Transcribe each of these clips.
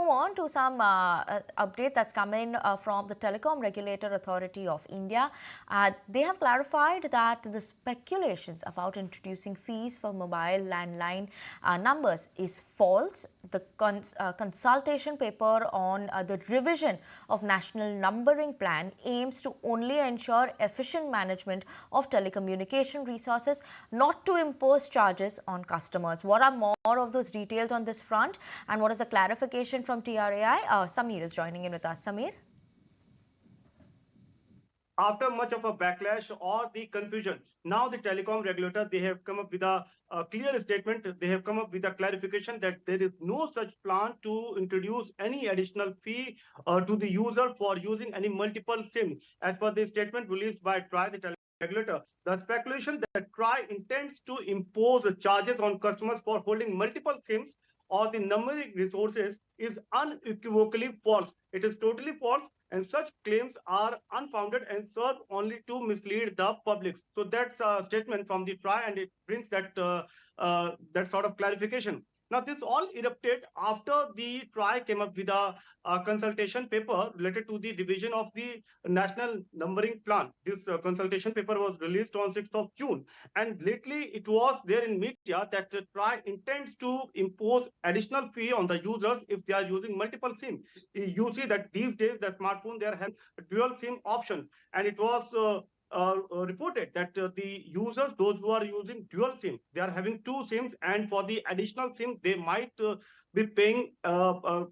move on to some update that's coming from the Telecom Regulator Authority of India. They have clarified that the speculations about introducing fees for mobile landline numbers is false. The consultation paper on the revision of National Numbering Plan aims to only ensure efficient management of telecommunication resources, not to impose charges on customers. What are more of those details on this front, and what is the clarification from TRAI? Samir is joining in with us. Samir? After much of a backlash or the confusion, now the telecom regulator, they have come up with a clear statement. They have come up with a clarification that there is no such plan to introduce any additional fee to the user for using any multiple SIM. As per the statement released by TRAI, the regulator, the speculation that TRAI intends to impose charges on customers for holding multiple SIMs or the numeric resources is unequivocally false. It is totally false, and such claims are unfounded and serve only to mislead the public. So that's a statement from the TRAI, and it brings that that sort of clarification. Now, this all erupted after the TRAI came up with a consultation paper related to the revision of the National Numbering Plan. This consultation paper was released on 6th of June. And lately, it was there in media that TRAI intends to impose additional fee on the users if they are using multiple SIM. You see that these days, the smartphone, they are having a dual SIM option. And it was reported that the users, those who are using dual SIM, they are having two SIMs, and for the additional SIM, they might be paying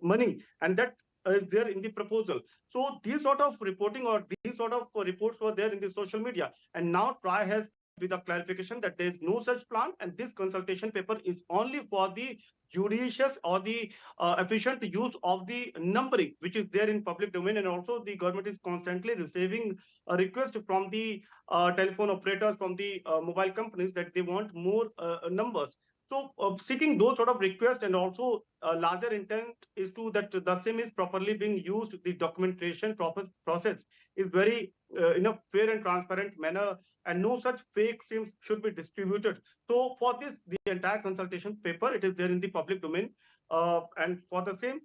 money, and that is there in the proposal. So these sort of reporting or these sort of reports were there in the social media, and now TRAI has with a clarification that there is no such plan, and this consultation paper is only for the judicious or the efficient use of the numbering, which is there in public domain. And also the government is constantly receiving a request from the telephone operators, from the mobile companies, that they want more numbers. So seeking those sort of requests, and also a larger intent is to that the SIM is properly being used, the documentation process is very in a fair and transparent manner, and no such fake SIMs should be distributed. So for this, the entire consultation paper, it is there in the public domain. And for the same,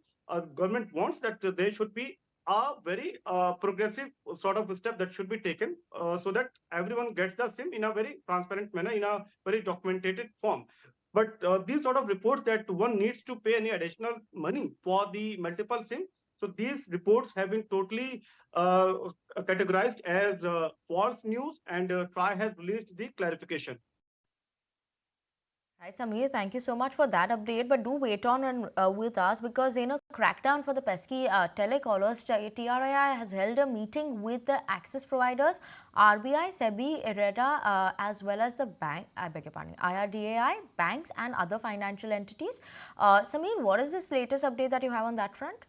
government wants that there should be a very progressive sort of step that should be taken so that everyone gets the SIM in a very transparent manner, in a very documented form. But these sort of reports that one needs to pay any additional money for the multiple SIM, so these reports have been totally categorized as false news, and TRAI has released the clarification. Right, Samir, thank you so much for that update. But do wait on and with us, because in a crackdown for the pesky telecallers, TRAI has held a meeting with the access providers, RBI, SEBI, IREDA, as well as the bank, I beg your pardon, IRDAI, banks and other financial entities. Samir, what is this latest update that you have on that front?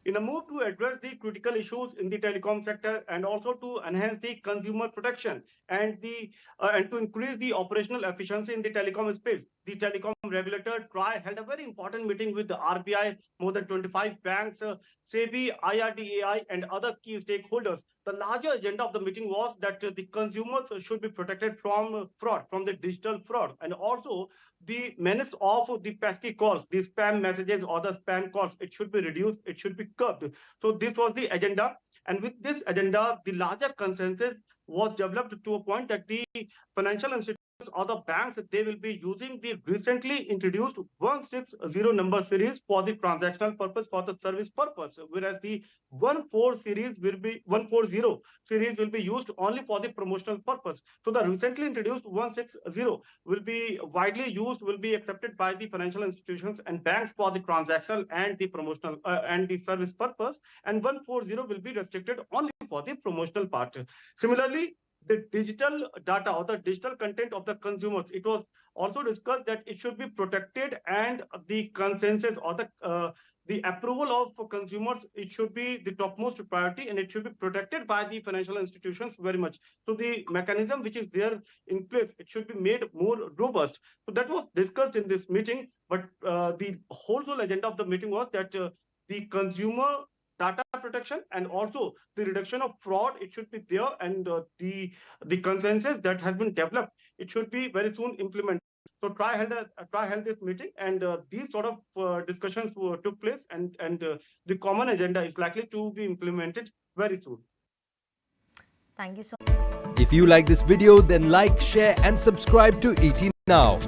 In a move to address the critical issues in the telecom sector, and also to enhance the consumer protection and to increase the operational efficiency in the telecom space, the telecom regulator TRAI held a very important meeting with the RBI, more than 25 banks, SEBI, IRDAI, and other key stakeholders. The larger agenda of the meeting was that the consumers should be protected from fraud, from the digital fraud, and also the menace of the pesky calls, the spam messages or the spam calls. It should be reduced, it should be curbed. So this was the agenda. And with this agenda, the larger consensus was developed to a point that the financial institutions or the banks, they will be using the recently introduced 160 number series for the transactional purpose, for the service purpose, whereas the 140 series will be used only for the promotional purpose. So the recently introduced 160 will be widely used, will be accepted by the financial institutions and banks for the transactional and the promotional and the service purpose, and 140 will be restricted only for the promotional part. Similarly, the digital data or the digital content of the consumers, it was also discussed that it should be protected, and the consensus or the approval of consumers, it should be the topmost priority, and it should be protected by the financial institutions very much. So the mechanism which is there in place, it should be made more robust. So that was discussed in this meeting, but the whole agenda of the meeting was that the consumer data protection and also the reduction of fraud, it should be there, and the consensus that has been developed, it should be very soon implemented. So TRAI held this meeting, and these sort of discussions took place, and the common agenda is likely to be implemented very soon. Thank you so If you like this video, then like, share and subscribe to ET Now.